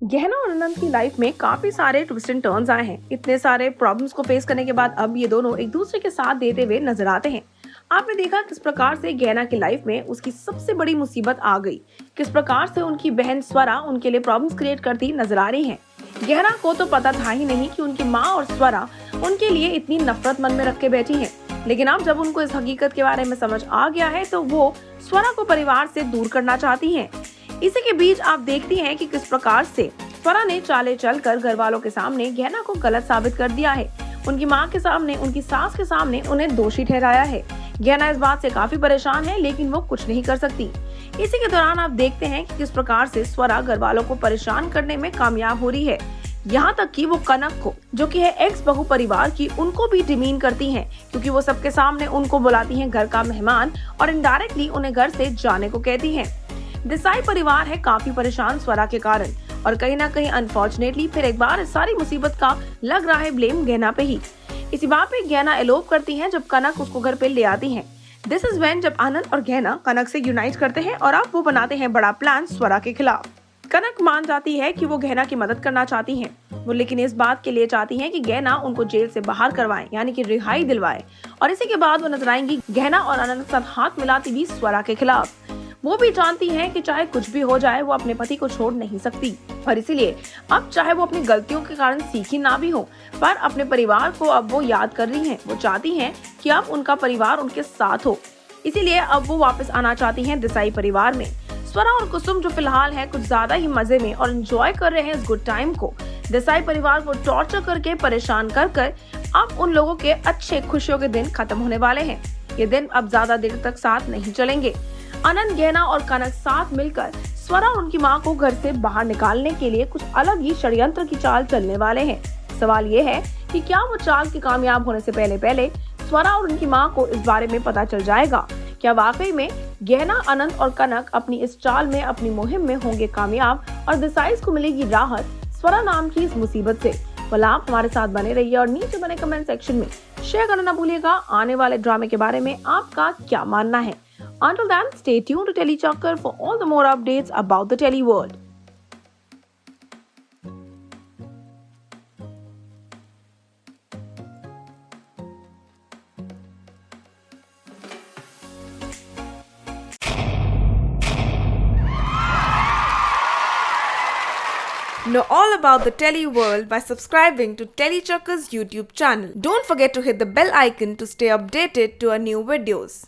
गहना और अनंत की लाइफ में काफी सारे ट्विस्ट एंड टर्न्स आए हैं। इतने सारे प्रॉब्लम्स को फेस करने के बाद अब ये दोनों एक दूसरे के साथ देते हुए नजर आते हैं। आपने देखा किस प्रकार से गहना की लाइफ में उसकी सबसे बड़ी मुसीबत आ गई, किस प्रकार से उनकी बहन स्वरा उनके लिए प्रॉब्लम्स क्रिएट करती नजर आ रही है। गहना को तो पता था ही नहीं कि उनकी माँ और स्वरा उनके लिए इतनी नफरत मन में रख के बैठी है, लेकिन अब जब उनको इस हकीकत के बारे में समझ आ गया है तो वो स्वरा को परिवार से दूर करना चाहती हैं। इसी के बीच आप देखती हैं कि किस प्रकार से स्वरा ने चाले चलकर घर वालों के सामने गहना को गलत साबित कर दिया है। उनकी माँ के सामने, उनकी सास के सामने उन्हें दोषी ठहराया है। गहना इस बात से काफी परेशान है, लेकिन वो कुछ नहीं कर सकती। इसी के दौरान आप देखते हैं कि किस प्रकार से स्वरा घर वालों को परेशान करने में कामयाब हो रही है। यहाँ तक कि वो कनक को, जो कि है एक्स बहू परिवार की, उनको भी डिमीन करती हैं, क्योंकि वो सबके सामने उनको बुलाती हैं घर का मेहमान और इनडायरेक्टली उन्हें घर से जाने को कहती हैं। देसाई परिवार है काफी परेशान स्वरा के कारण, और कहीं ना कहीं अनफॉर्चुनेटली फिर एक बार इस सारी मुसीबत का लग रहा है ब्लेम गहना पे ही। इसी बात पे गहना एलोप करती है जब कनक उसको घर पे ले आती है। दिस इज व्हेन जब आनंद और गहना कनक से यूनाइट करते हैं और अब वो बनाते हैं बड़ा प्लान स्वरा के खिलाफ। कनक मान जाती है कि वो गहना की मदद करना चाहती हैं, वो लेकिन इस बात के लिए चाहती हैं कि गहना उनको जेल से बाहर करवाए, यानी कि रिहाई दिलवाए। और इसी के बाद वो नजर आएंगी गहना और आनंद के साथ हाथ मिलाती भी स्वरा के खिलाफ। वो भी जानती हैं कि चाहे कुछ भी हो जाए वो अपने पति को छोड़ नहीं सकती, और इसीलिए अब चाहे वो अपनी गलतियों के कारण सीखी ना भी हो, पर अपने परिवार को अब वो याद कर रही हैं। वो चाहती हैं कि अब उनका परिवार उनके साथ हो, इसीलिए अब वो वापस आना चाहती हैं देसाई परिवार में। स्वरा और कुसुम जो फिलहाल है कुछ ज्यादा ही मजे में और एंजॉय कर रहे हैं इस गुड टाइम को। देसाई परिवार को टॉर्चर करके परेशान कर कर अब उन लोगों के अच्छे खुशियों के दिन खत्म होने वाले हैं। ये दिन अब ज्यादा देर तक साथ नहीं चलेंगे। आनंद, गहना और कनक साथ मिलकर स्वरा और उनकी मां को घर से बाहर निकालने के लिए कुछ अलग ही षड्यंत्र की चाल चलने वाले हैं। सवाल ये है कि क्या वो चाल के कामयाब होने से पहले स्वरा और उनकी मां को इस बारे में पता चल जाएगा? क्या वाकई में गहना, आनंद और कनक अपनी इस चाल में, अपनी मुहिम में होंगे कामयाब और देसाईस को मिलेगी राहत स्वरा नाम की इस मुसीबत से? भला आप हमारे साथ बने रहिए और नीचे बने कमेंट सेक्शन में शेयर करना ना भूलिएगा आने वाले ड्रामे के बारे में आपका क्या मानना है। Until then, stay tuned to TeleChakkar for all the more updates about the Tele world. Know all about the Tele world by subscribing to TeleChakkar's YouTube channel. Don't forget to hit the bell icon to stay updated to our new videos.